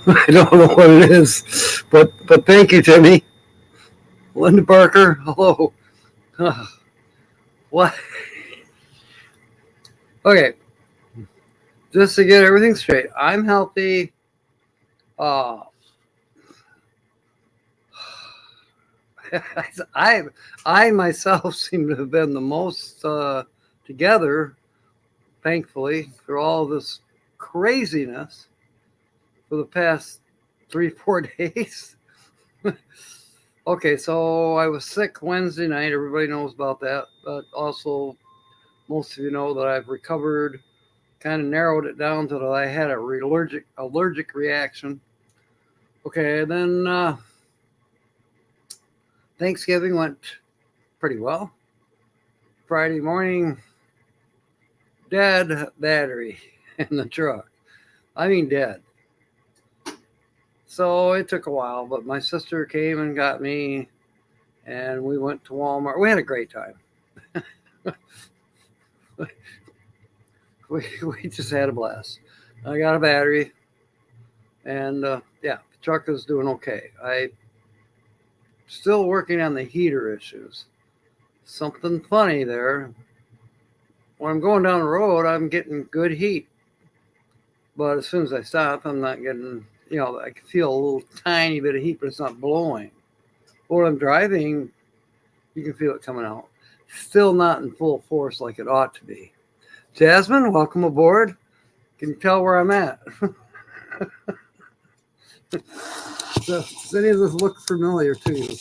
I don't know what it is, but thank you, Timmy. Linda Barker, hello. What? Okay, just to get everything straight, I'm healthy. Uh, I I myself seem to have been the most together, thankfully, through all this craziness for the past 3 4 days. Okay, so I was sick Wednesday night. Everybody knows about that, but also most of you know that I've recovered. Kind of narrowed it down to that I had a allergic reaction. Okay, then Thanksgiving went pretty well. Friday morning, dead battery in the truck. I mean, dead. So it took a while, but my sister came and got me, and we went to Walmart. We had a great time. We just had a blast. I got a battery, and yeah, the truck is doing okay. I still working on the heater issues. Something funny there. When I'm going down the road, I'm getting good heat, but as soon as I stop, I'm not getting. I can feel a little tiny bit of heat, but it's not blowing. But when I'm driving, you can feel it coming out. Still not in full force like it ought to be. Jasmine, welcome aboard. Can you tell where I'm at? Does any of this look familiar to you?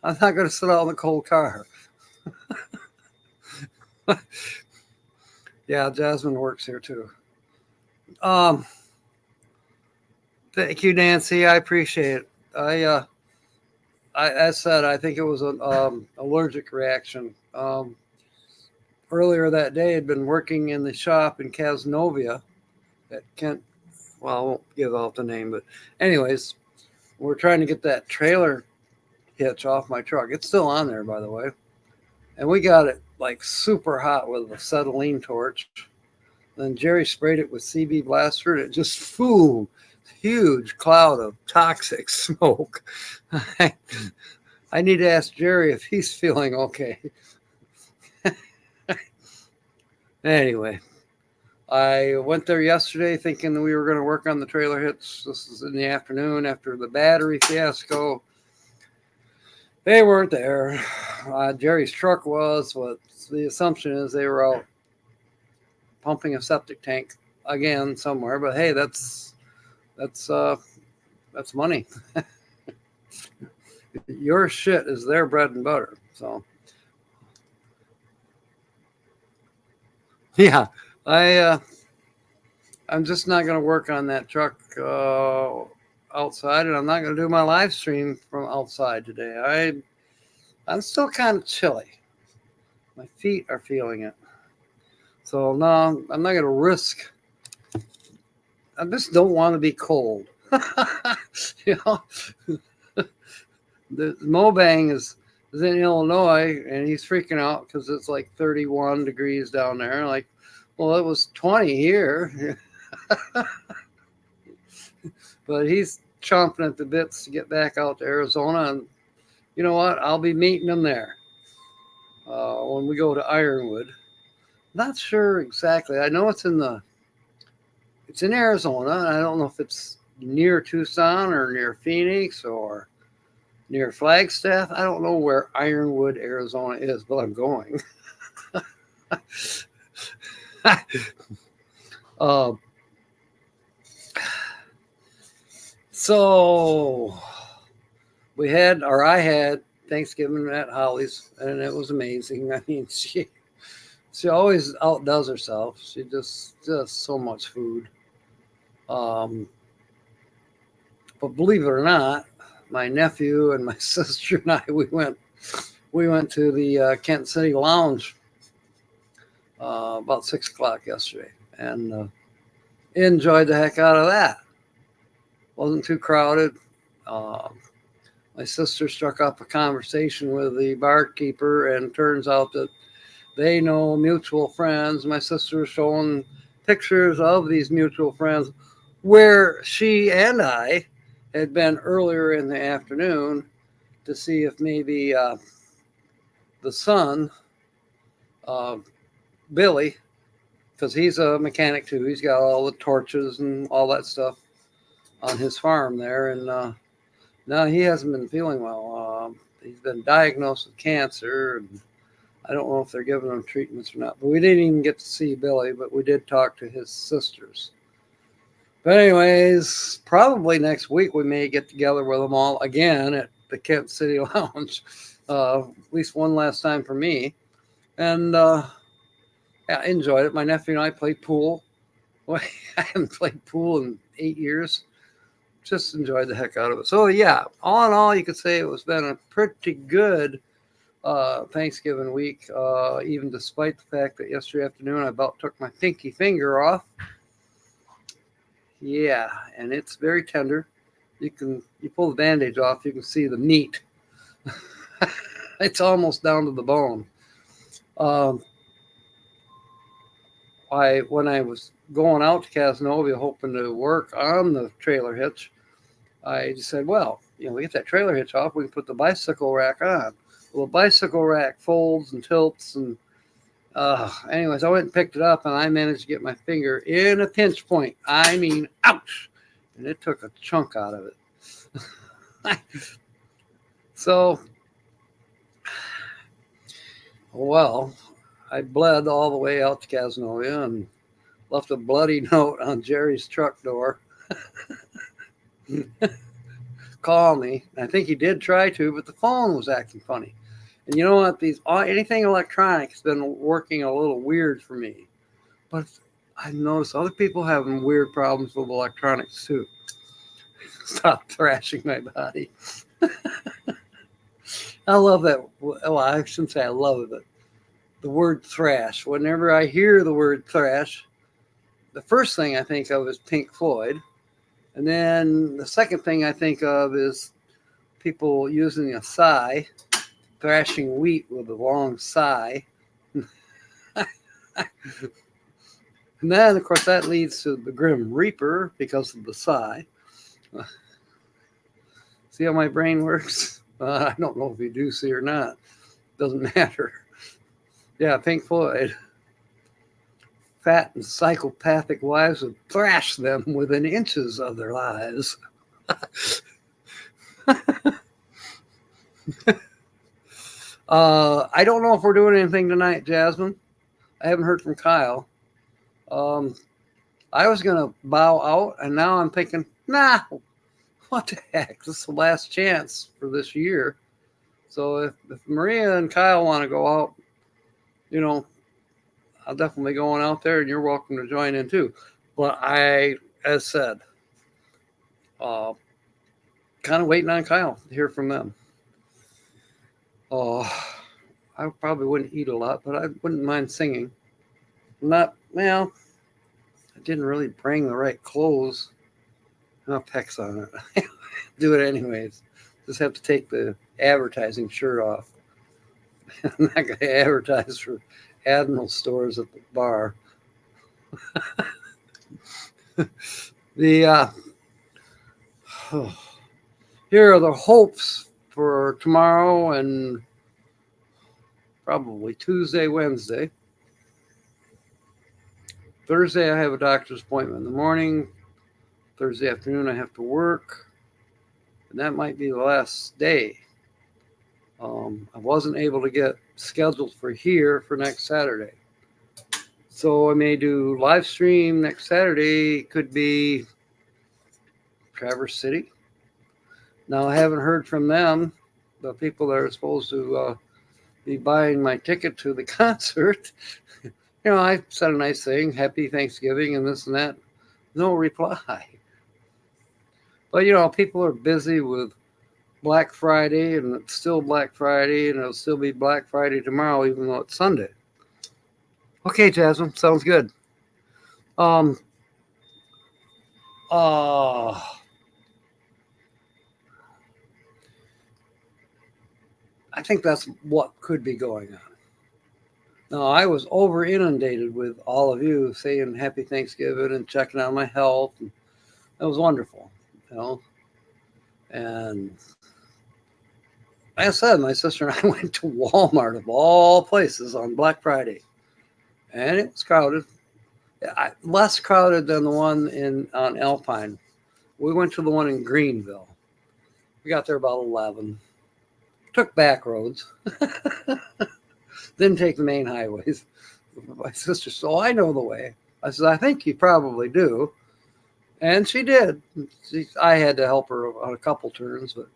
I'm not going to sit out in the cold car. Yeah, Jasmine works here too. Um, Thank you, Nancy. I appreciate it. As said, I think it was an allergic reaction. Earlier that day, I'd been working in the shop in Casnovia at Kent. Well, I won't give out the name, but anyways, we're trying to get that trailer hitch off my truck. It's still on there, by the way. And we got it like super hot with a acetylene torch. Then Jerry sprayed it with CB blaster, and it just boom, huge cloud of toxic smoke. I need to ask Jerry if he's feeling okay. Anyway, I went there yesterday thinking that we were going to work on the trailer hitch. This is in the afternoon after the battery fiasco. They weren't there. Jerry's truck was. What the assumption is they were out pumping a septic tank again somewhere. But hey, that's money. Your shit is their bread and butter. So yeah, I'm just not going to work on that truck outside, and I'm not going to do my live stream from outside today. I'm still kind of chilly. My feet are feeling it. So no, I'm not going to risk. I just don't want to be cold. you know, the Mobang is in Illinois, and he's freaking out because it's like 31 degrees down there. Like, well, it was 20 here. But he's chomping at the bits to get back out to Arizona, and you know what? I'll be meeting him there when we go to Ironwood. Not sure exactly. I know it's in Arizona, and I don't know if it's near Tucson or near Phoenix or near Flagstaff. I don't know where Ironwood, Arizona is, but I'm going. uh, So I had Thanksgiving at Holly's, and it was amazing. I mean, she always outdoes herself. She just does so much food. Um, but believe it or not, my nephew and my sister and I we went to the Kent City Lounge about 6 o'clock yesterday, and enjoyed the heck out of that. Wasn't too crowded. Uh, my sister struck up a conversation with the barkeeper, and turns out that they know mutual friends. My sister was showing pictures of these mutual friends. where she and I had been earlier in the afternoon to see if maybe the son, uh, Billy, because he's a mechanic too. He's got all the torches and all that stuff on his farm there, and no, he hasn't been feeling well. He's been diagnosed with cancer, and I don't know if they're giving him treatments or not. But we didn't even get to see Billy, but we did talk to his sisters. But anyways, probably next week we may get together with them all again at the Kent City Lounge, at least one last time for me. And yeah, I enjoyed it. My nephew and I played pool. Well, I haven't played pool in 8 years. Just enjoyed the heck out of it. So yeah, all in all, you could say it was been a pretty good Thanksgiving week, even despite the fact that yesterday afternoon I about took my pinky finger off. Yeah, and it's very tender. You pull the bandage off, you can see the meat. It's almost down to the bone. When I was going out to Casanova hoping to work on the trailer hitch, I just said, well, we get that trailer hitch off, we can put the bicycle rack on. Well, the bicycle rack folds and tilts, and anyways, I went and picked it up, and I managed to get my finger in a pinch point. I mean, ouch! And it took a chunk out of it. So, well, I bled all the way out to Casanova and left a bloody note on Jerry's truck door. Call me. I think he did try to, but the phone was acting funny. And you know what? Anything electronic has been working a little weird for me. But I've noticed other people having weird problems with electronics too. Stop thrashing my body. I love that. Well, I shouldn't say I love it, but the word thrash. Whenever I hear the word thrash, the first thing I think of is Pink Floyd. And then the second thing I think of is people using a sigh, thrashing wheat with a long sigh. And then, of course, that leads to the Grim Reaper because of the sigh. See how my brain works? I don't know if you do see or not. Doesn't matter. Yeah, Pink Floyd. Fat and psychopathic wives would thrash them within inches of their lives. I don't know if we're doing anything tonight, Jasmine. I haven't heard from Kyle. I was going to bow out, and now I'm thinking, nah, what the heck? This is the last chance for this year. So if Maria and Kyle want to go out, I'll definitely be going out there, and you're welcome to join in too. But as said, kind of waiting on Kyle to hear from them. I probably wouldn't eat a lot, but I wouldn't mind singing. I didn't really bring the right clothes. No pecs on it. Do it anyways. Just have to take the advertising shirt off. I'm not going to advertise for Admiral stores at the bar. Here are the hopes for tomorrow and probably Tuesday, Wednesday. Thursday, I have a doctor's appointment in the morning. Thursday afternoon, I have to work. And that might be the last day. I wasn't able to get scheduled for here for next Saturday. So I may do live stream next Saturday. Could be Traverse City. Now, I haven't heard from them, the people that are supposed to be buying my ticket to the concert. I said a nice thing, happy Thanksgiving and this and that. No reply. But, people are busy with Black Friday, and it's still Black Friday, and it'll still be Black Friday tomorrow, even though it's Sunday. Okay, Jasmine, sounds good. I think that's what could be going on. Now, I was over inundated with all of you saying Happy Thanksgiving and checking on my health. And It was wonderful, you know. And like I said, my sister and I went to Walmart of all places on Black Friday, and it was crowded. Less crowded than the one in on Alpine. We went to the one in Greenville. We got there about 11. Took back roads. Didn't take the main highways. My sister said, "Oh, I know the way." I said, "I think you probably do." And she did. I had to help her on a couple turns, but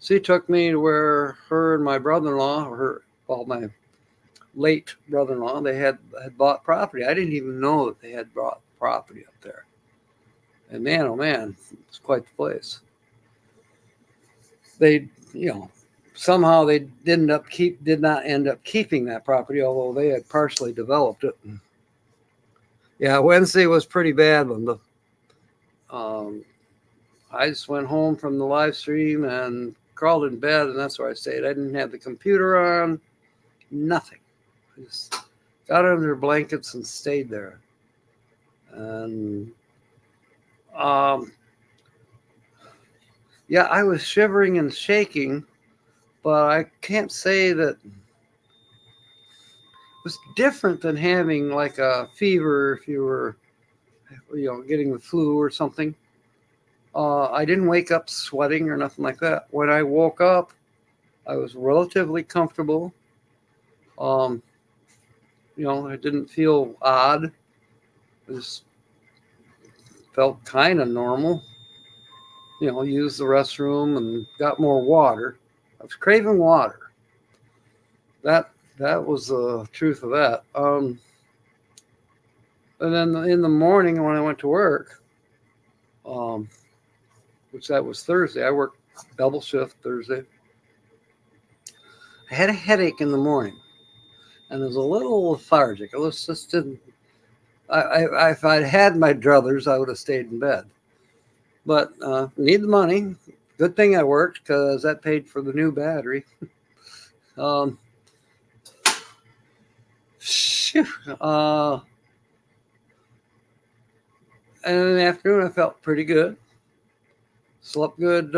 she took me to where her and my brother-in-law, my late brother-in-law, they had bought property. I didn't even know that they had bought property up there. And man, oh man, it's quite the place. They, somehow they did not end up keeping that property, although they had partially developed it. Yeah, Wednesday was pretty bad one. I just went home from the live stream and crawled in bed, and that's where I stayed. I didn't have the computer on, nothing. I just got under blankets and stayed there. And yeah, I was shivering and shaking, but I can't say that it was different than having like a fever if you were, getting the flu or something. I didn't wake up sweating or nothing like that. When I woke up, I was relatively comfortable. I didn't feel odd. I just felt kind of normal. Used the restroom and got more water. I was craving water. That was the truth of that. And then in the morning when I went to work, which that was Thursday, I worked double shift Thursday. I had a headache in the morning, and I was a little lethargic. I was just didn't. If I'd had my druthers, I would have stayed in bed. But need the money. Good thing I worked because that paid for the new battery. And in the afternoon, I felt pretty good. Slept good.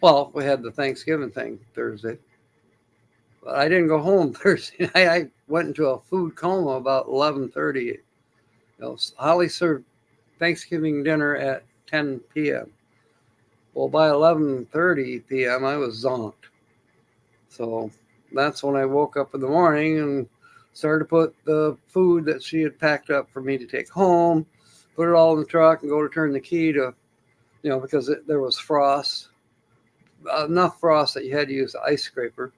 Well, we had the Thanksgiving thing Thursday. But I didn't go home Thursday. I went into a food coma about 11:30. Holly served Thanksgiving dinner at 10 p.m. Well, by 11:30 p.m., I was zonked. So that's when I woke up in the morning and started to put the food that she had packed up for me to take home, put it all in the truck and go to turn the key to, because there was frost, enough frost that you had to use the ice scraper.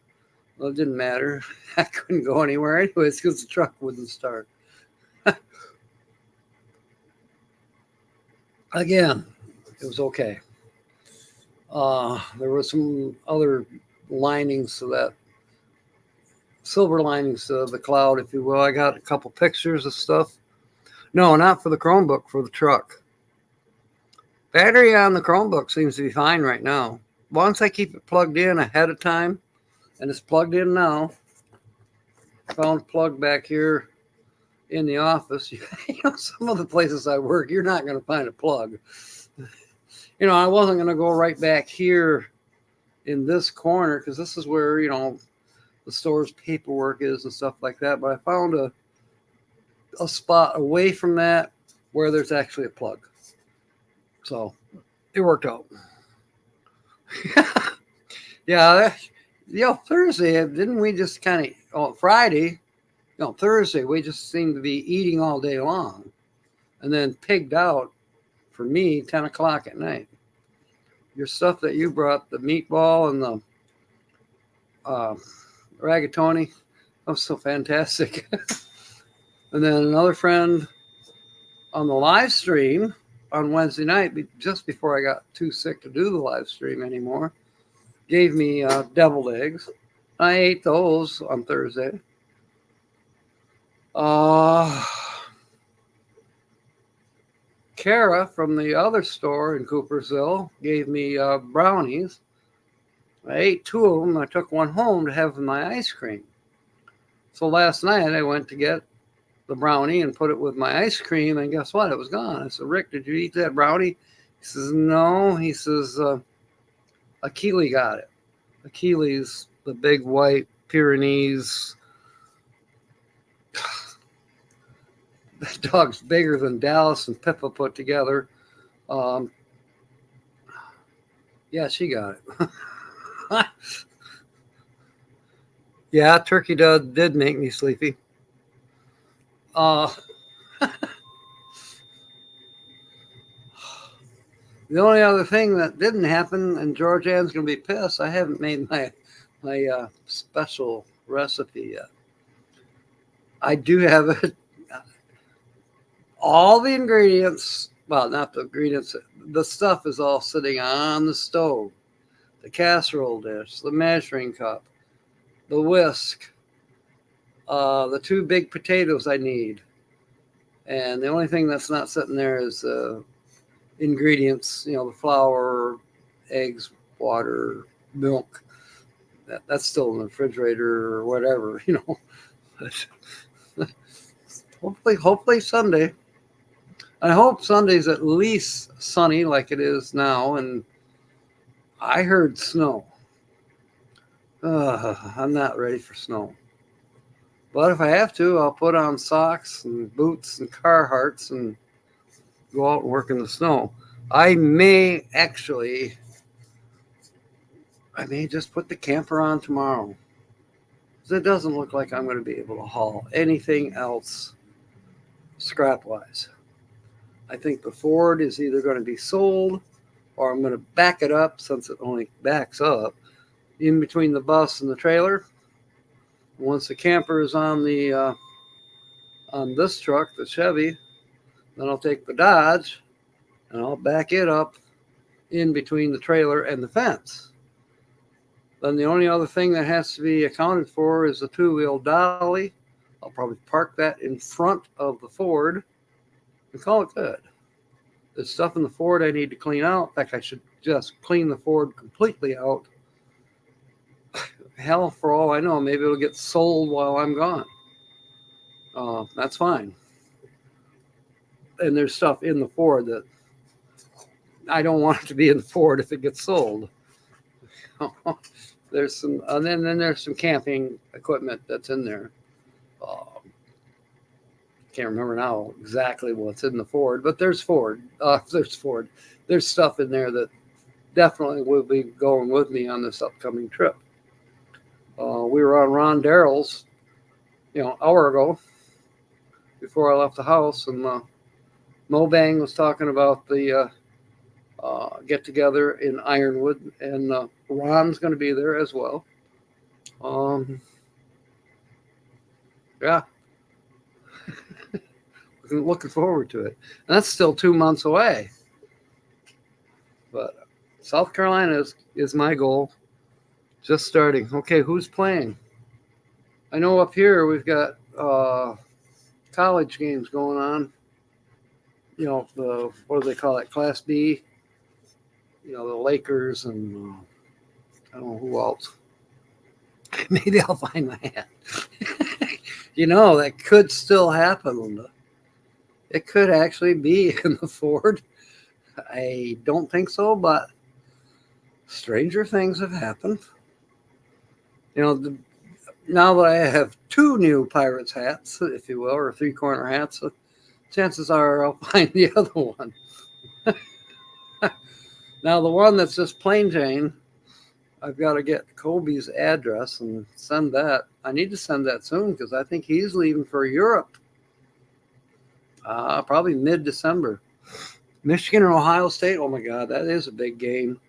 Well, it didn't matter. I couldn't go anywhere anyways because the truck wouldn't start. Again, it was okay. There were some other linings to that, silver linings to the cloud, if you will. I got a couple pictures of stuff. No, not for the Chromebook, for the truck. Battery on the Chromebook seems to be fine right now. Once I keep it plugged in ahead of time, and it's plugged in now. Found a plug back here in the office. Some of the places I work, you're not going to find a plug. I wasn't going to go right back here in this corner because this is where, the store's paperwork is and stuff like that. But I found a spot away from that where there's actually a plug. So it worked out. Yeah. Thursday, didn't we just kind of, Friday, Thursday, we just seemed to be eating all day long and then pigged out for me 10 o'clock at night. Your stuff that you brought, the meatball and the rigatoni, that was so fantastic. And then another friend on the live stream on Wednesday night, just before I got too sick to do the live stream anymore, gave me deviled eggs. I ate those on Thursday. Kara from the other store in Coopersville gave me brownies. I ate 2 of them. I took one home to have in my ice cream. So last night I went to get the brownie and put it with my ice cream, and guess what? It was gone. I said, Rick, did you eat that brownie? He says, no. He says, Achille got it. Achilles, the big white Pyrenees. That dog's bigger than Dallas and Pippa put together. Yeah, she got it. Yeah, turkey did make me sleepy. The only other thing that didn't happen, and Georgianne's going to be pissed, I haven't made my special recipe yet. I do have it. All the ingredients, well, not the ingredients, the stuff is all sitting on the stove. The casserole dish, the measuring cup, the whisk, the 2 big potatoes I need. And the only thing that's not sitting there is ingredients, the flour, eggs, water, milk. That's still in the refrigerator or whatever, But hopefully Sunday. I hope Sunday's at least sunny like it is now. And I heard snow. I'm not ready for snow. But if I have to, I'll put on socks and boots and Carhartts and go out and work in the snow. I may just put the camper on tomorrow. Because it doesn't look like I'm going to be able to haul anything else scrap-wise. I think the Ford is either going to be sold or I'm going to back it up, since it only backs up, in between the bus and the trailer. Once the camper is on this truck, the Chevy, then I'll take the Dodge and I'll back it up in between the trailer and the fence. Then the only other thing that has to be accounted for is the 2-wheel dolly. I'll probably park that in front of the Ford and call it good. There's stuff in the Ford I need to clean out. In fact, I should just clean the Ford completely out. Hell, for all I know, maybe it'll get sold while I'm gone. That's fine. And there's stuff in the Ford that I don't want it to be in the Ford if it gets sold. There's some, and then there's some camping equipment that's in there. Can't remember now exactly what's in the Ford, but there's Ford. There's stuff in there that definitely will be going with me on this upcoming trip. We were on Ron Darrell's, an hour ago before I left the house, and Mobang was talking about the get together in Ironwood, and Ron's going to be there as well. Yeah. Looking forward to it. And that's still 2 months away. But South Carolina is my goal. Just starting. Okay, who's playing? I know up here we've got college games going on. The what do they call it? Class B. The Lakers and I don't know who else. Maybe I'll find my hat. That could still happen, Linda. It could actually be in the Ford. I don't think so, but stranger things have happened. Now that I have 2 new Pirates hats, if you will, or 3-corner hats, chances are I'll find the other one. Now, the one that's just plain Jane, I've got to get Kobe's address and send that. I need to send that soon because I think he's leaving for Europe. Probably mid-December. Michigan and Ohio State. Oh my God, that is a big game.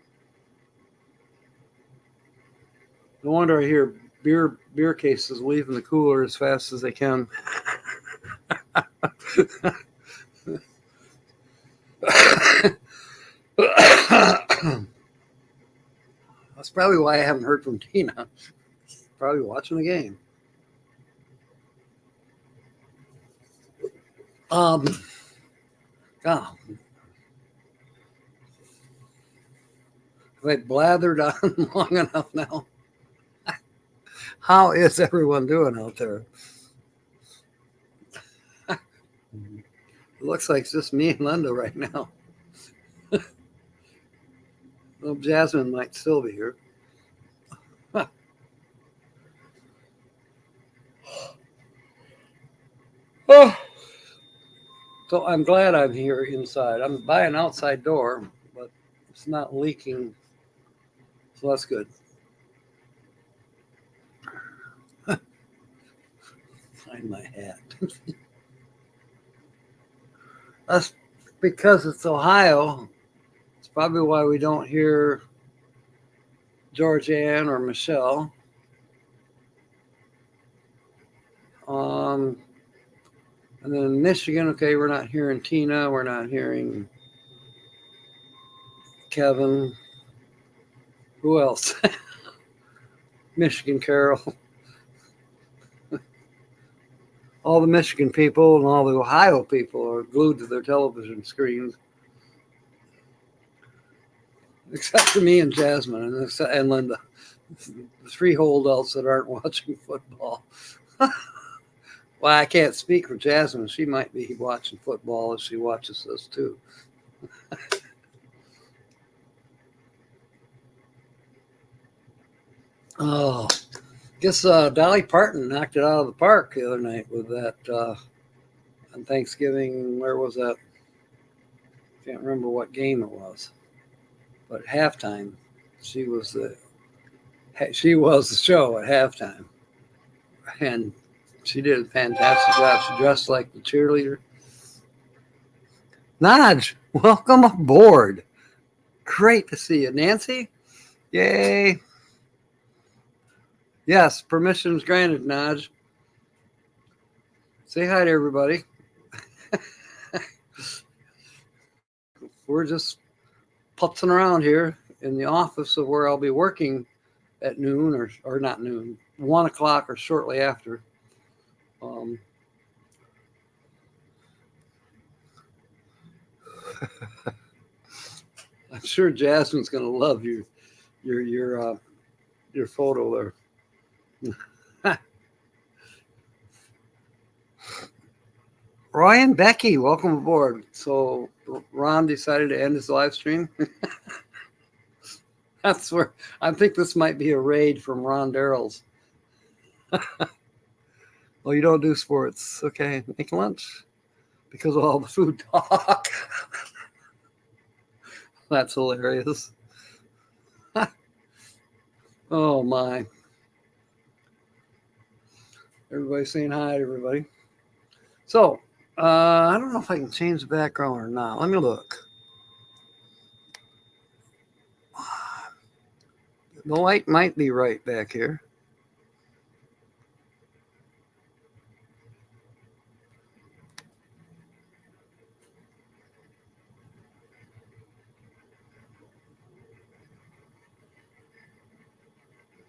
No wonder I hear beer cases leaving the cooler as fast as they can. That's probably why I haven't heard from Tina. Probably watching the game. God. Have I blathered on long enough now? How is everyone doing out there? It looks like it's just me and Linda right now. Well, Jasmine might still be here. Oh, so I'm glad I'm here inside. I'm by an outside door, but it's not leaking, so that's good. Find my hat. That's because it's Ohio. It's probably why we don't hear Georgianne or Michelle. And then in Michigan, okay, we're not hearing Tina. We're not hearing Kevin. Who else? Michigan Carol. All the Michigan people and all the Ohio people are glued to their television screens. Except for me and Jasmine and Linda. The three holdouts that aren't watching football. Well, I can't speak for Jasmine. She might be watching football if she watches this too. Oh, guess Dolly Parton knocked it out of the park the other night with that on Thanksgiving. Where was that? Can't remember what game it was, but halftime, she was the show at halftime, and she did a fantastic job. She dressed like the cheerleader. Naj, welcome aboard. Great to see you, Nancy. Yay! Yes, permission's granted, Naj. Say hi to everybody. We're just putzing around here in the office of where I'll be working at noon or not noon, 1 o'clock or shortly after. I'm sure Jasmine's going to love your photo there. Roy and Becky, welcome aboard. So Ron decided to end his live stream. That's where I think this might be a raid from Ron Darrell's. Well, you don't do sports. Okay, make lunch because of all the food talk. That's hilarious. Oh my. Everybody's saying hi to everybody. So, I don't know if I can change the background or not. Let me look. The light might be right back here.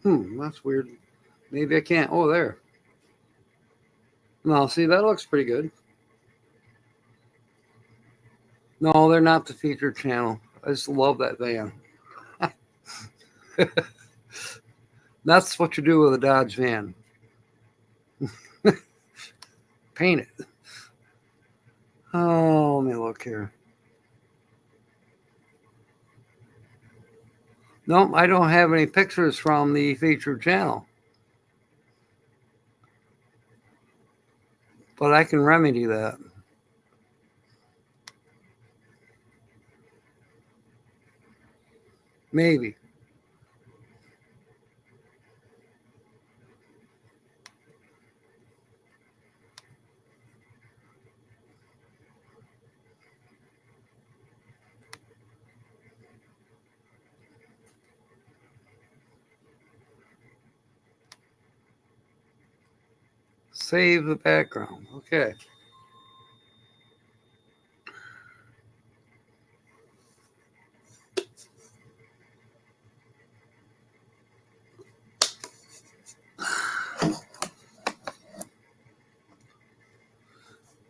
That's weird. Maybe I can't. Oh, there. No, see, that looks pretty good. No, they're not the featured channel. I just love that van. That's what you do with a Dodge van. Paint it. Oh, let me look here. Nope, I don't have any pictures from the featured channel. But I can remedy that. Maybe. Save the background. Okay.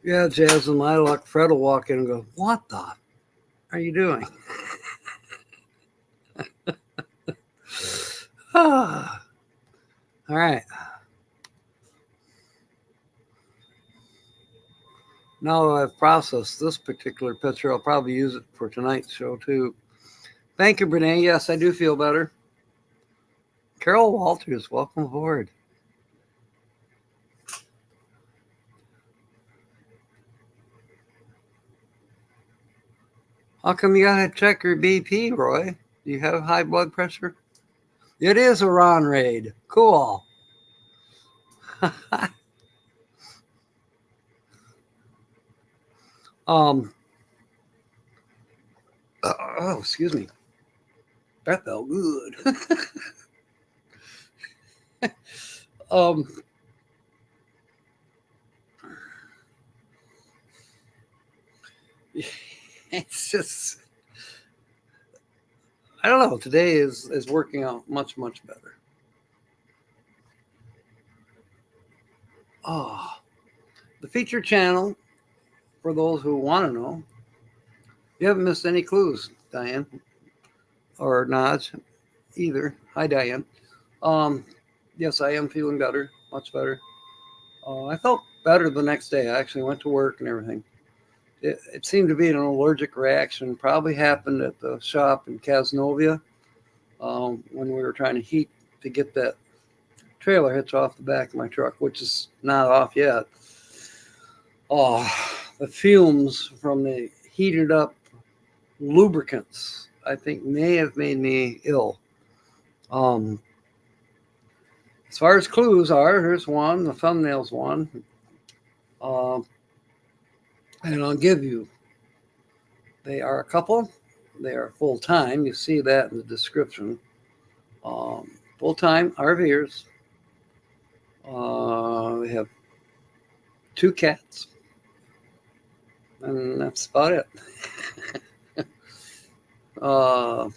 Yeah, Jazz, and my luck, Fred will walk in and go, "What the are you doing?" All right. Now I've processed this particular picture, I'll probably use it for tonight's show too. Thank you, Brene. Yes, I do feel better. Carol Walters, welcome aboard. How come you gotta check your BP, Roy? Do you have high blood pressure? It is a Ron raid. Cool. um. Oh, excuse me. That felt good. um. It's just, I don't know. Today is working out much better. Oh, the feature channel, for those who want to know, you haven't missed any clues, Diane, or nods either. Hi, Diane. Yes, I am feeling better, much better. I felt better the next day. I actually went to work and everything. It seemed to be an allergic reaction. Probably happened at the shop in Casnovia when we were trying to heat to get that trailer hitch off the back of my truck, which is not off yet. Oh, the fumes from the heated up lubricants, I think, may have made me ill. As far as clues are, here's one, the thumbnail's one. And I'll give you, they are a couple. They are full-time. You see that in the description. Full-time RVers. We have 2 cats. And that's about it. I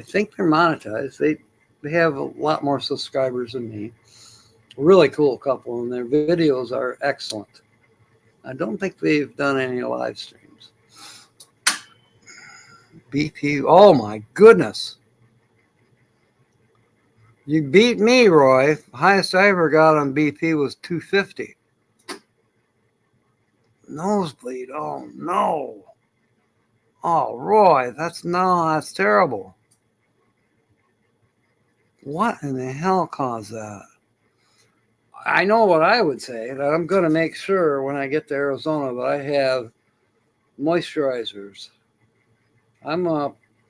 think they're monetized. They have a lot more subscribers than me. Really cool couple, and their videos are excellent. I don't think they've done any live streams. BP, oh my goodness. You beat me, Roy. Highest I ever got on BP was 250. Nosebleed, oh no. Oh, Roy, that's terrible. What in the hell caused that? I know what I would say, that I'm going to make sure when I get to Arizona that I have moisturizers. I'm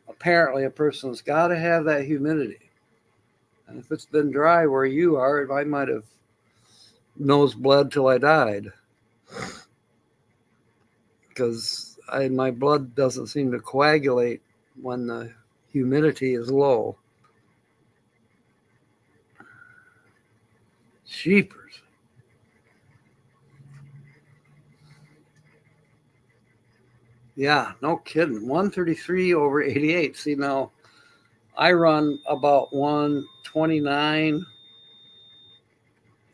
apparently a person that's got to have that humidity. And if it's been dry where you are, I might have nose bled till I died. Because my blood doesn't seem to coagulate when the humidity is low. Jeepers. Yeah, no kidding. 133 over 88. See, now I run about 129,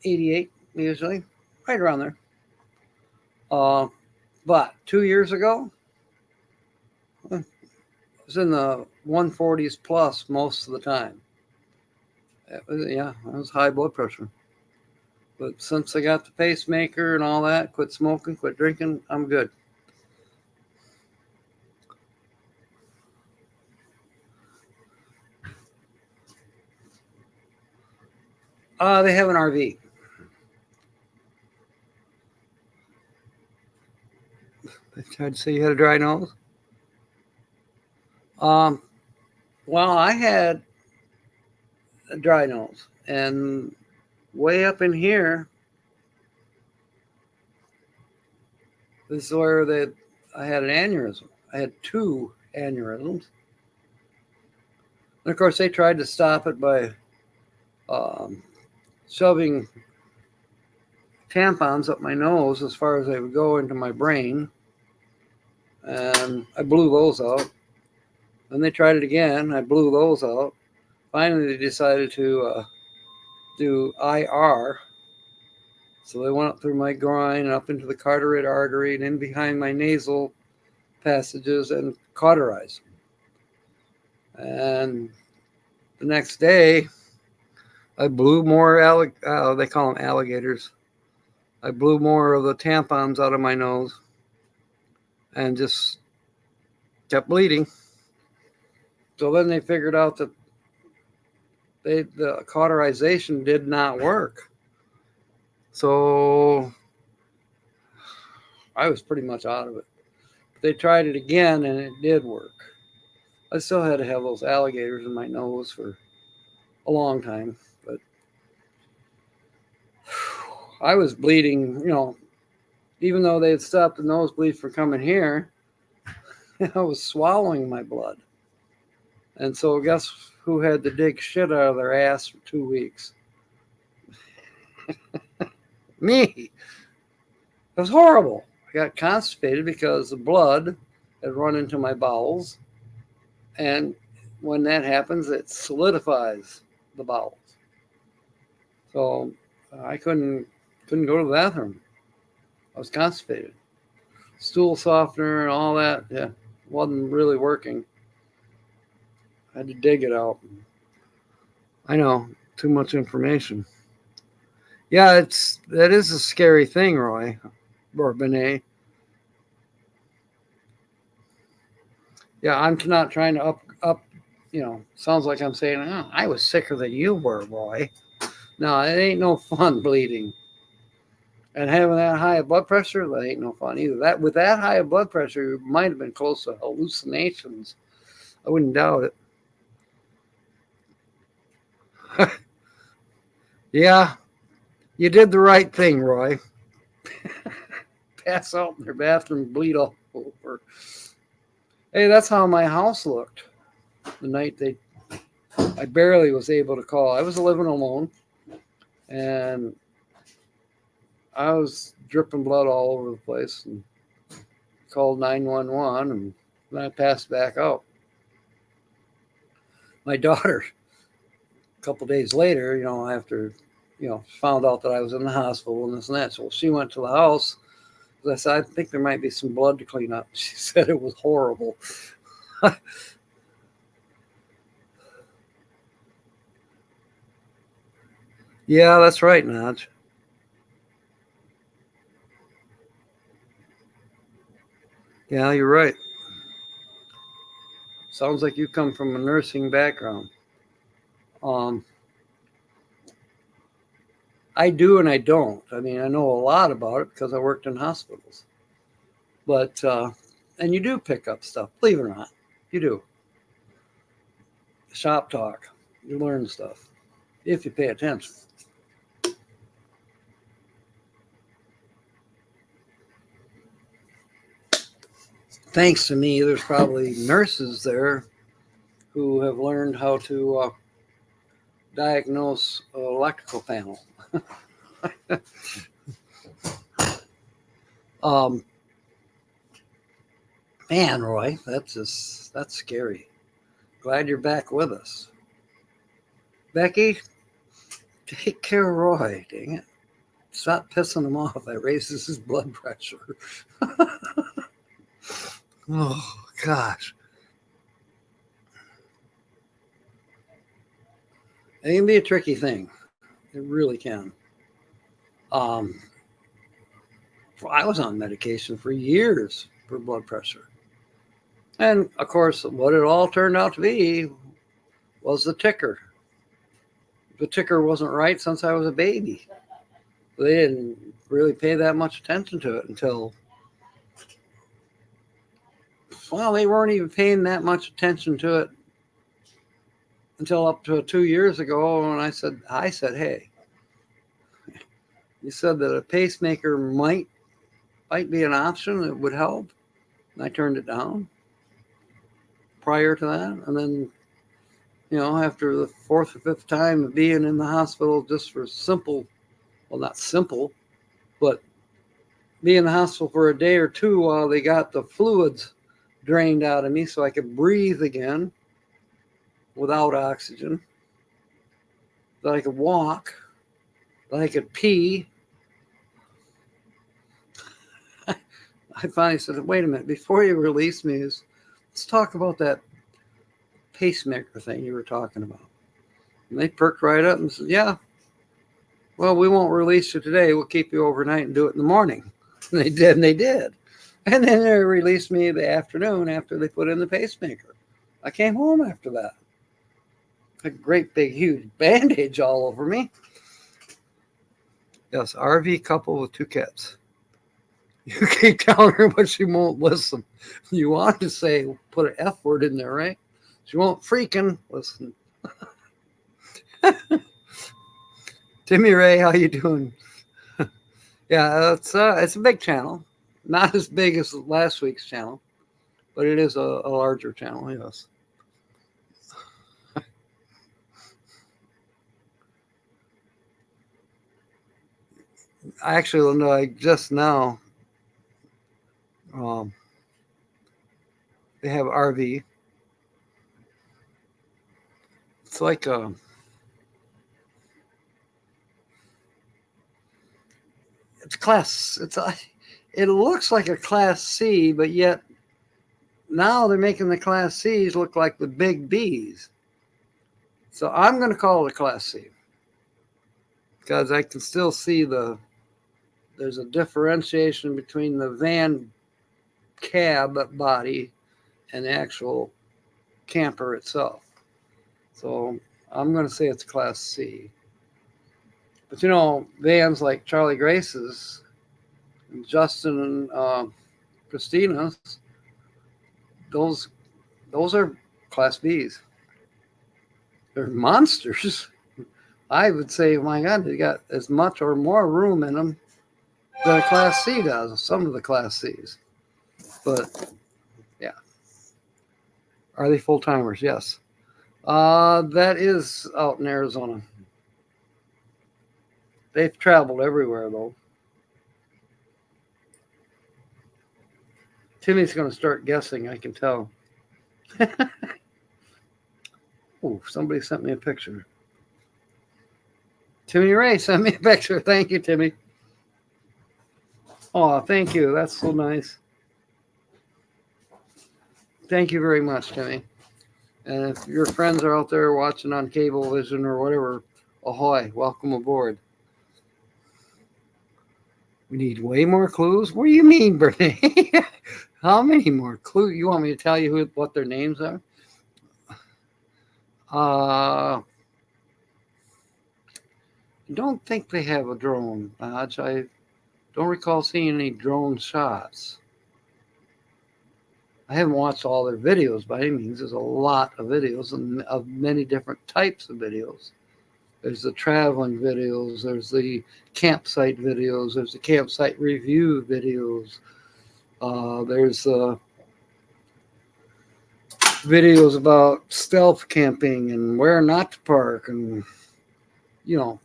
88 usually, right around there. But 2 years ago, it was in the 140s plus most of the time. It was high blood pressure. But since I got the pacemaker and all that, quit smoking, quit drinking, I'm good. They have an RV. They tried to say you had a dry nose. Well, I had a dry nose, and way up in here, this is where I had an aneurysm. I had 2 aneurysms. And of course, they tried to stop it by shoving tampons up my nose as far as they would go into my brain. And I blew those out. Then they tried it again. I blew those out. Finally, they decided to do IR. So they went up through my groin and up into the carotid artery and in behind my nasal passages and cauterized them. And the next day, I blew more, they call them alligators. I blew more of the tampons out of my nose and just kept bleeding. So then they figured out that the cauterization did not work. So I was pretty much out of it. They tried it again and it did work. I still had to have those alligators in my nose for a long time, but I was bleeding, even though they had stopped the nosebleed from coming here, I was swallowing my blood. And so guess who had to dig shit out of their ass for 2 weeks? Me. It was horrible. I got constipated because the blood had run into my bowels. And when that happens, it solidifies the bowels. So I couldn't go to the bathroom. I was constipated. Stool softener and all that, yeah, wasn't really working. I had to dig it out. I know, too much information. Yeah, that is a scary thing, Roy, or Benet. Yeah, I'm not trying to up. Sounds like I'm saying, oh, I was sicker than you were, Roy. No, it ain't no fun bleeding. And having that high of blood pressure, that ain't no fun either. With that high of blood pressure, you might have been close to hallucinations. I wouldn't doubt it. Yeah, you did the right thing, Roy. Pass out in their bathroom, bleed all over. Hey, that's how my house looked the night I barely was able to call. I was living alone, and I was dripping blood all over the place, and called 911, and then I passed back out. My daughter, a couple days later, after, found out that I was in the hospital and this and that, so she went to the house. I said, I think there might be some blood to clean up. She said it was horrible. Yeah, that's right, Nudge. Yeah, you're right. Sounds like you come from a nursing background. I do and I don't. I mean, I know a lot about it because I worked in hospitals. But, and you do pick up stuff, believe it or not. You do. Shop talk. You learn stuff if you pay attention. Thanks to me, there's probably nurses there who have learned how to diagnose an electrical panel. Man, Roy, that's scary. Glad you're back with us. Becky, take care of Roy, dang it. Stop pissing him off. That raises his blood pressure. Oh, gosh. It can be a tricky thing. It really can. I was on medication for years for blood pressure. And, of course, what it all turned out to be was the ticker. The ticker wasn't right since I was a baby. They didn't really pay that much attention to it until, well, they weren't even paying that much attention to it until up to 2 years ago. And I said, hey, you said that a pacemaker might be an option that would help. And I turned it down prior to that. And then, after the fourth or fifth time of being in the hospital just for not simple, but be in the hospital for a day or two while they got the fluids drained out of me so I could breathe again without oxygen, that I could walk, that I could pee. I finally said, wait a minute, before you release me, let's talk about that pacemaker thing you were talking about. And they perked right up and said, yeah, well, we won't release you today. We'll keep you overnight and do it in the morning. And they did, and they did. And then they released me the afternoon after they put in the pacemaker. I came home after that. A great big huge bandage all over me. Yes, RV couple with 2 cats. You keep telling her, but she won't listen. You want to say, put an F word in there, right? She won't freaking listen. Timmy Ray, how you doing? Yeah, it's a big channel. Not as big as last week's channel, but it is a larger channel, yes. Actually, like just now, they have RV. It's like it's class. It looks like a Class C, but yet now they're making the Class Cs look like the big Bs. So I'm going to call it a Class C because I can still see there's a differentiation between the van cab body and the actual camper itself. So I'm going to say it's Class C. But you know, vans like Charlie Grace's, and Justin and Christina's, those are Class Bs. They're monsters. I would say, my God, they got as much or more room in them than a Class C does, some of the Class Cs. But, yeah. Are they full-timers? Yes. That is out in Arizona. They've traveled everywhere, though. Timmy's going to start guessing, I can tell. Oh, somebody sent me a picture. Timmy Ray sent me a picture. Thank you, Timmy. Oh, thank you. That's so nice. Thank you very much, Timmy. And if your friends are out there watching on Cablevision or whatever, ahoy, welcome aboard. We need way more clues? What do you mean, Bernie? How many more clues? You want me to tell you what their names are? I don't think they have a drone, Dodge. I don't recall seeing any drone shots. I haven't watched all their videos by any means. There's a lot of videos and of many different types of videos. There's the traveling videos. There's the campsite videos. There's the campsite review videos. There's videos about stealth camping and where not to park, and you know,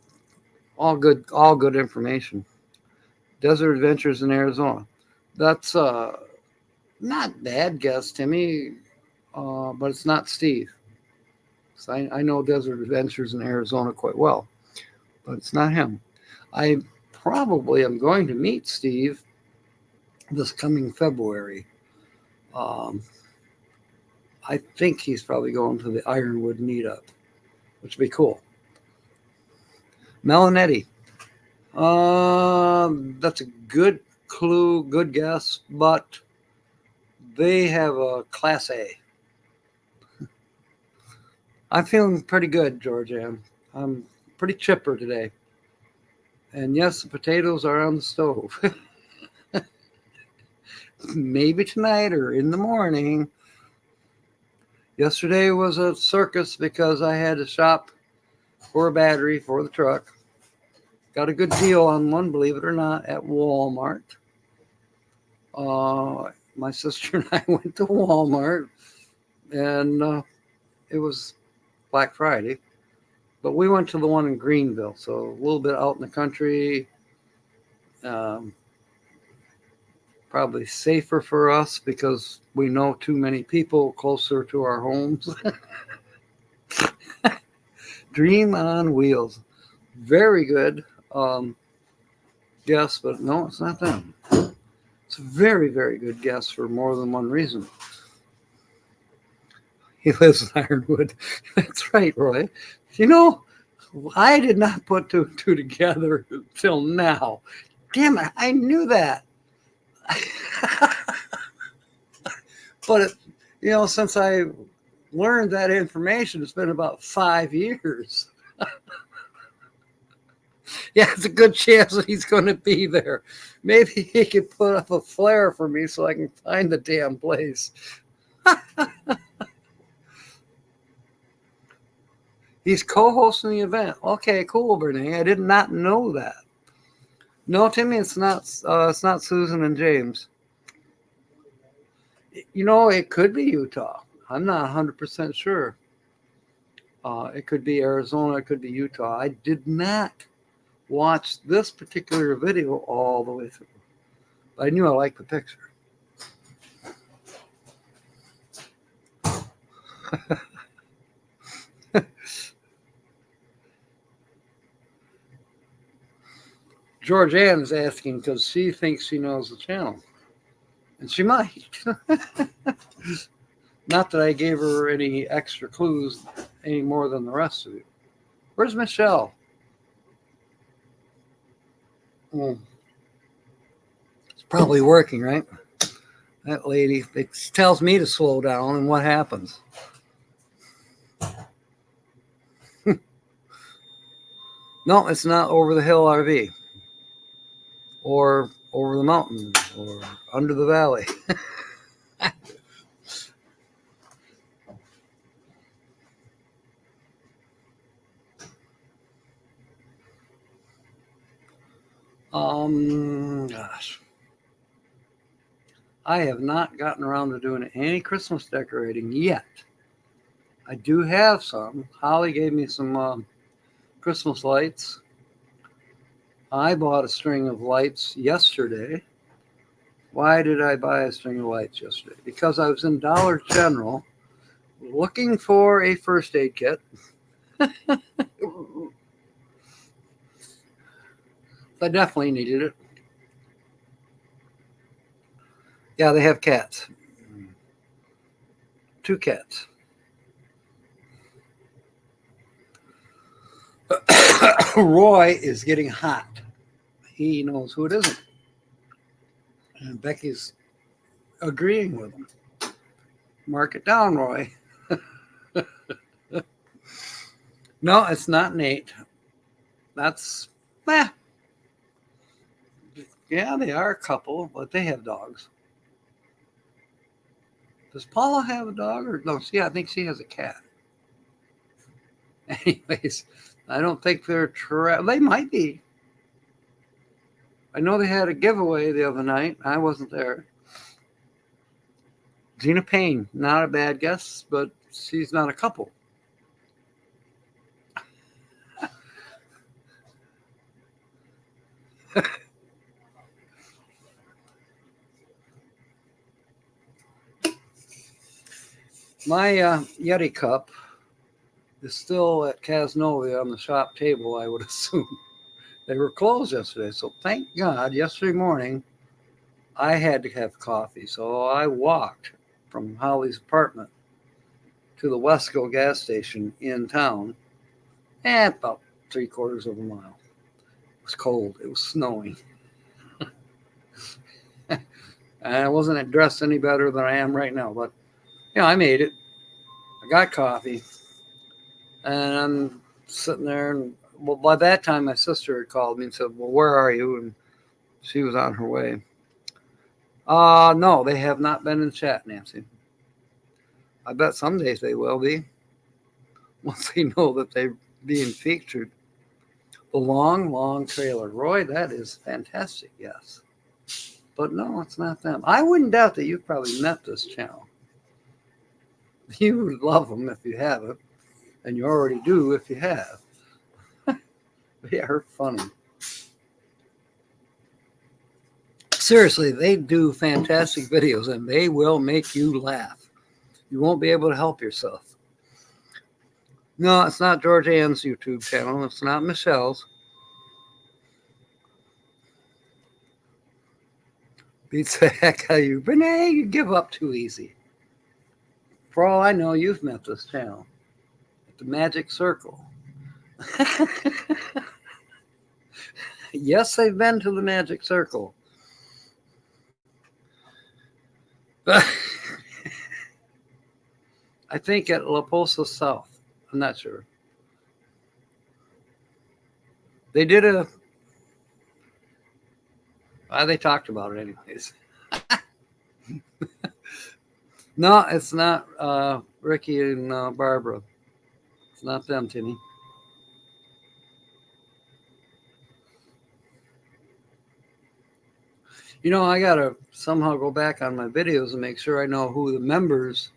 all good information. Desert Adventures in Arizona. That's not bad guess, Timmy, but it's not Steve. So I know Desert Adventures in Arizona quite well, but it's not him. I probably am going to meet Steve this coming February. I think he's probably going to the Ironwood meetup, which would be cool. Melanetti. That's a good clue, good guess, but they have a Class A. I'm feeling pretty good, Georgia. I'm pretty chipper today. And yes, the potatoes are on the stove. Maybe tonight or in the morning. Yesterday was a circus because I had to shop for a battery for the truck. Got a good deal on one, believe it or not, at Walmart. My sister and I went to Walmart, and it was Black Friday. But we went to the one in Greenville, so a little bit out in the country. Probably safer for us because we know too many people closer to our homes. Dream on Wheels. Very good guess, but no, it's not them. It's a very, very good guess for more than one reason. He lives in Ironwood. That's right, Roy. You know, I did not put two and two together till now. Damn it, I knew that. But, since I learned that information, it's been about 5 years. Yeah, it's a good chance that he's going to be there. Maybe he could put up a flare for me so I can find the damn place. He's co-hosting the event. Okay, cool, Bernie. I did not know that. No, Timmy, it's not Susan and James. It could be Utah. I'm not 100% sure. It could be Arizona. It could be Utah. I did not watch this particular video all the way through. But I knew I liked the picture. Georgianne is asking because she thinks she knows the channel. And she might. Not that I gave her any extra clues any more than the rest of you. Where's Michelle? It's probably working, right? That lady, it tells me to slow down, and what happens? No, it's not Over the Hill RV. Or over the mountain, or under the valley. Gosh. I have not gotten around to doing any Christmas decorating yet. I do have some. Holly gave me some Christmas lights. I bought a string of lights yesterday. Why did I buy a string of lights yesterday? Because I was in Dollar General looking for a first aid kit. I definitely needed it. Yeah, they have cats. 2 cats. Roy is getting hot. He knows who it isn't. And Becky's agreeing with him. Mark it down, Roy. No, it's not Nate. That's, yeah, they are a couple, but they have dogs. Does Paula have a dog? Or no, I think she has a cat. Anyways, I don't think they're they might be. I know they had a giveaway the other night. I wasn't there. Gina Payne, not a bad guess, but she's not a couple. My Yeti cup is still at Casnovia on the shop table, I would assume. They were closed yesterday, so thank God yesterday morning I had to have coffee. So I walked from Holly's apartment to the Wesco gas station in town, about 3/4 of a mile. It was cold. It was snowing. And I wasn't dressed any better than I am right now, but I made it. I got coffee, and I'm sitting there, and well, by that time my sister had called me and said, "Well, where are you?" And she was on her way. No, they have not been in chat, Nancy. I bet some days they will be once they know that they're being featured. The long trailer. Roy, that is fantastic, yes. But no, it's not them. I wouldn't doubt that you've probably met this channel. You would love them if you haven't, and you already do if you have. They are funny. Seriously, they do fantastic videos, and they will make you laugh. You won't be able to help yourself. No, it's not Georgianne's YouTube channel. It's not Michelle's. Beats the heck out of you. Renee, you give up too easy. For all I know, you've met this channel at the Magic Circle. Yes, they've been to the Magic Circle. I think at La Posa South. I'm not sure. They did a. They talked about it anyways. No, it's not Ricky and Barbara. It's not them, Timmy. I gotta somehow go back on my videos and make sure I know who the members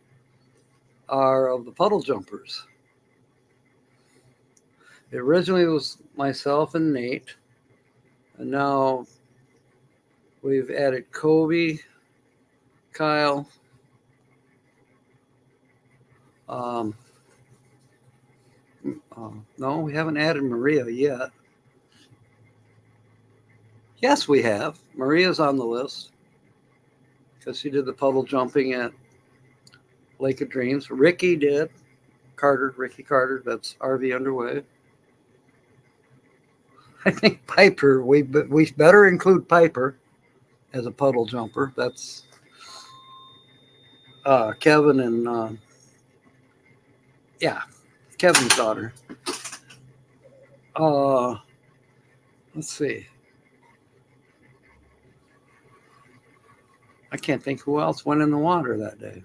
are of the puddle jumpers. It originally was myself and Nate, and now we've added Kobe, Kyle, um, no, we haven't added Maria yet. Yes, we have. Maria's on the list because she did the puddle jumping at Lake of Dreams. Ricky did. Ricky Carter, that's RV Underway. I think Piper, we better include Piper as a puddle jumper. That's Kevin and, yeah, Kevin's daughter. Let's see. I can't think who else went in the water that day.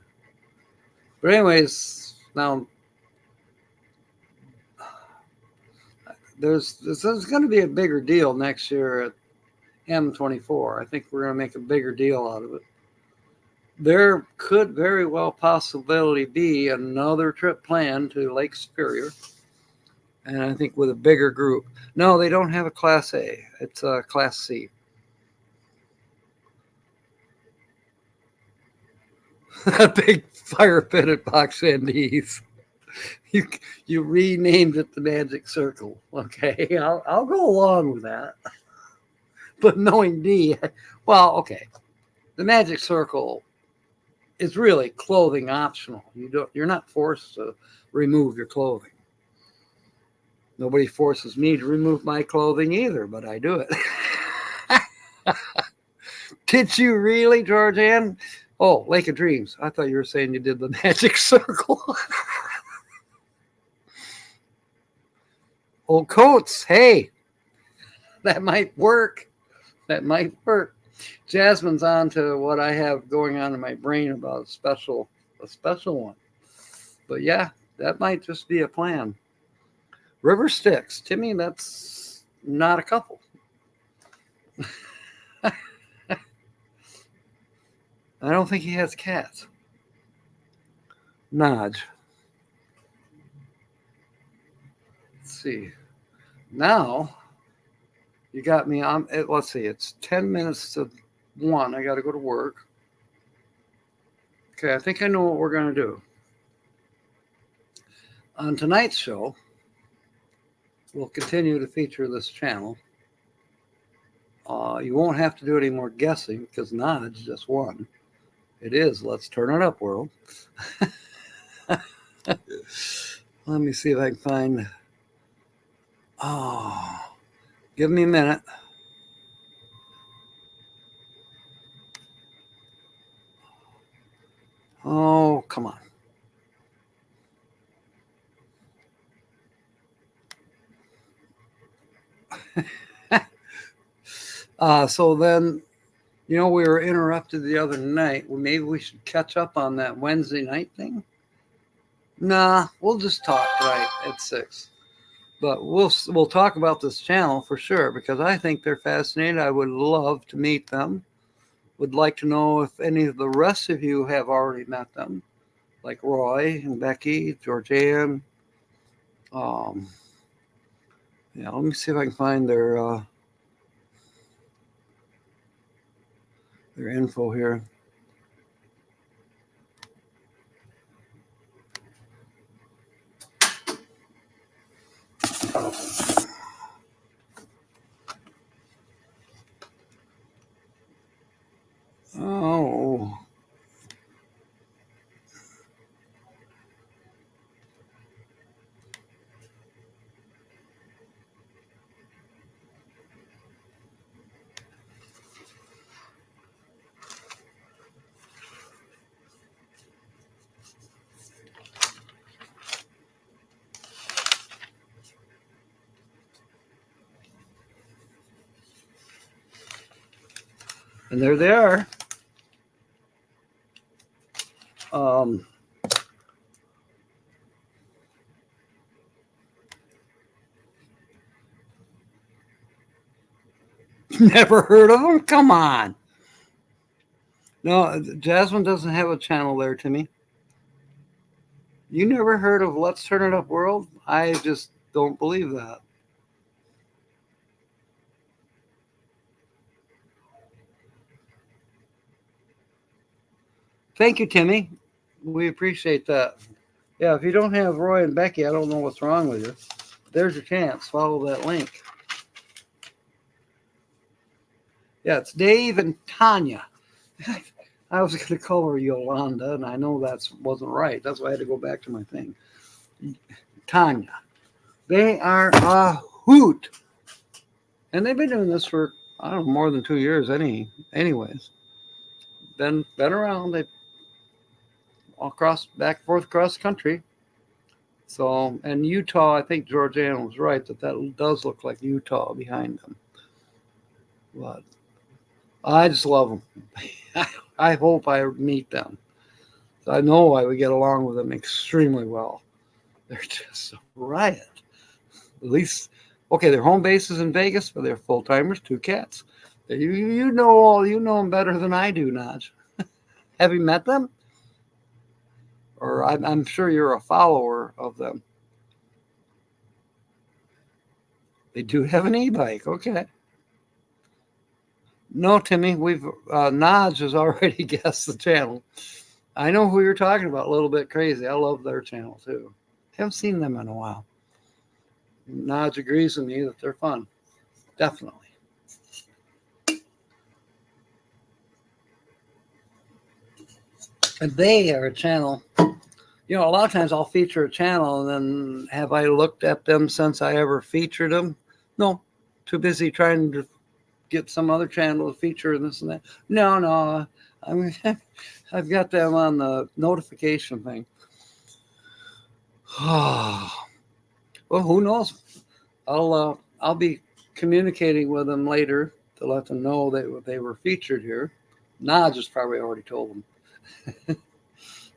But anyways, now there's going to be a bigger deal next year at M24. I think we're going to make a bigger deal out of it. There could very well possibility be another trip planned to Lake Superior, and I think with a bigger group. No, they don't have a Class A. It's a Class C. A big fire pit at Box Andes. You renamed it the Magic Circle. Okay, I'll go along with that. But knowing D, well, okay, the Magic Circle is really clothing optional. You're not forced to remove your clothing. Nobody forces me to remove my clothing either, but I do it. Did you really, Georgianne? Oh, Lake of Dreams. I thought you were saying you did the Magic Circle. Old coats. Hey, that might work. That might work. Jasmine's on to what I have going on in my brain about a special one. But yeah, that might just be a plan. River Styx. Timmy, that's not a couple. I don't think he has cats. Naj. Let's see. Now, you got me on. Let's see. It's 10 minutes to 1. I got to go to work. Okay, I think I know what we're going to do. On tonight's show, we'll continue to feature this channel. You won't have to do any more guessing because Naj just won. It is Let's Turn It Up World. Let me see if I can find. Oh, give me a minute. Oh, come on. So then, we were interrupted the other night. Well, maybe we should catch up on that Wednesday night thing. Nah, we'll just talk right at 6. But we'll talk about this channel for sure because I think they're fascinating. I would love to meet them. Would like to know if any of the rest of you have already met them, like Roy and Becky, Georgianne. Let me see if I can find their info here. Oh. And there they are. Never heard of them? Come on. No, Jasmine doesn't have a channel there, Timmy. You never heard of Let's Turn It Up World? I just don't believe that. Thank you, Timmy. We appreciate that. Yeah, if you don't have Roy and Becky, I don't know what's wrong with you. There's your chance. Follow that link. Yeah, it's Dave and Tanya. I was going to call her Yolanda, and I know that wasn't right. That's why I had to go back to my thing. Tanya. They are a hoot. And they've been doing this for, I don't know, more than 2 years anyways. Been around. They all back and forth across the country. So, and Utah, I think Georgiana was right that does look like Utah behind them. But I just love them. I hope I meet them. I know I would get along with them extremely well. They're just a riot. At least, okay, their home base is in Vegas, but they're full timers, 2 cats. You know them better than I do, Naj. Have you met them? Or I'm sure you're a follower of them. They do have an e-bike. Okay. No, Timmy, Naj has already guessed the channel. I know who you're talking about, A Little Bit Crazy. I love their channel, too. Haven't seen them in a while. Naj agrees with me that they're fun. Definitely. And they are a channel. You know, a lot of times I'll feature a channel, and then have I looked at them since I ever featured them? No. Too busy trying to get some other channel to feature this and that. No. I've got them on the notification thing. Well, who knows? I'll be communicating with them later to let them know that they were featured here. Naj has probably already told them.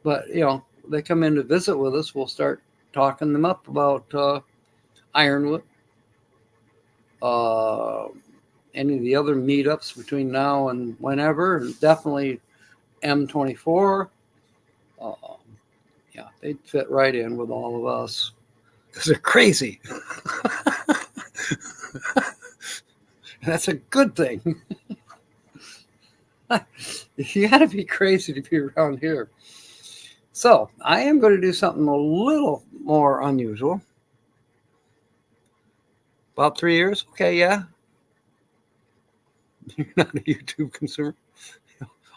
But, you know, they come in to visit with us. We'll start talking them up about Ironwood. Any of the other meetups between now and whenever. Definitely M24. Yeah, they'd fit right in with all of us. Because they're crazy. That's a good thing. You got to be crazy to be around here. So I am going to do something a little more unusual. About 3 years? Okay, yeah. You're not a YouTube consumer?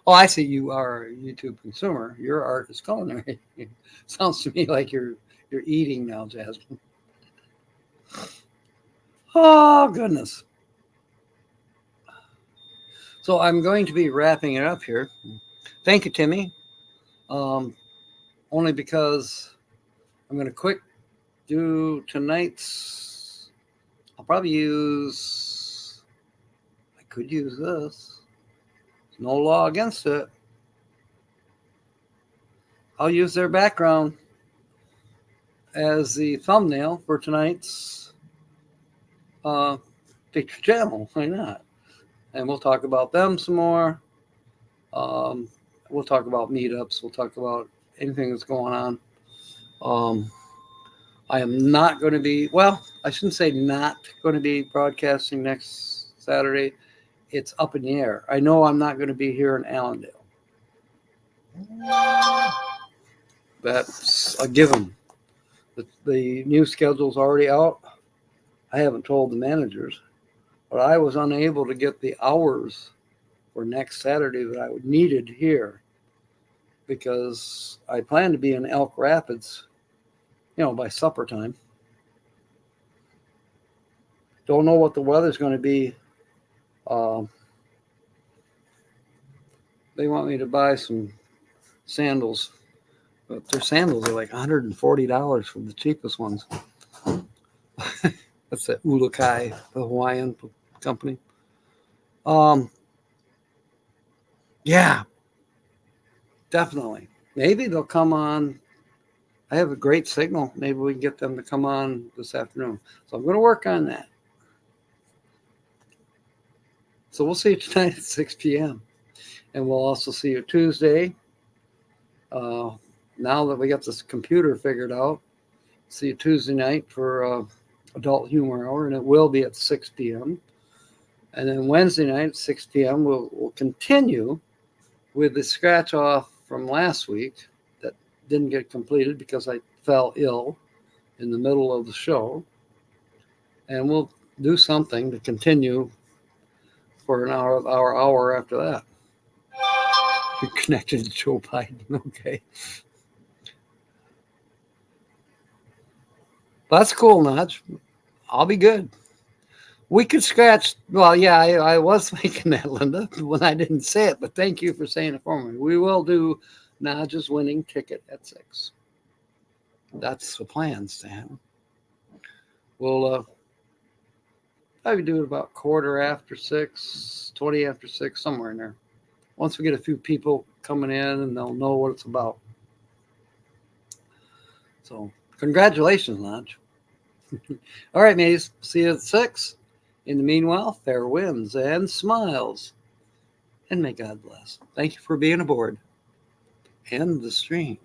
Oh, I see you are a YouTube consumer. Your art is culinary. Sounds to me like you're eating now, Jasmine. Oh, goodness. So I'm going to be wrapping it up here. Thank you, Timmy. Only because I'm going to quick do tonight's. I'll probably I could use this. There's no law against it. I'll use their background as the thumbnail for tonight's feature channel. Why not? And we'll talk about them some more. We'll talk about meetups. We'll talk about anything that's going on. I am not going to be, well, I shouldn't say not going to be broadcasting next Saturday. It's up in the air. I know I'm not going to be here in Allendale. That's a given. The new schedule's already out. I haven't told the managers, but I was unable to get the hours for next Saturday that I needed here because I plan to be in Elk Rapids, by supper time. Don't know what the weather's going to be. They want me to buy some sandals, but their sandals are like $140 for the cheapest ones. That's the Ulukai, the Hawaiian company. Yeah, definitely. Maybe they'll come on. I have a great signal. Maybe we can get them to come on this afternoon. So I'm going to work on that. So we'll see you tonight at 6 p.m. And we'll also see you Tuesday. Now that we got this computer figured out, see you Tuesday night for Adult Humor Hour, and it will be at 6 p.m. And then Wednesday night at 6 p.m. We'll continue with the scratch off from last week that didn't get completed because I fell ill in the middle of the show. And we'll do something to continue for an hour after that. You're connected to Joe Biden. Okay. That's cool, Nudge. I'll be good. We could scratch. Well, yeah, I was thinking that, Linda, when I didn't say it, but thank you for saying it for me. We will do Nodge's winning ticket at 6. That's the plan, Stan. We'll probably do it about 6:15, 20 after 6, somewhere in there. Once we get a few people coming in and they'll know what it's about. So, congratulations, Nodge. All right, mateys. See you at 6. In the meanwhile, fair winds and smiles. And may God bless. Thank you for being aboard. End the stream.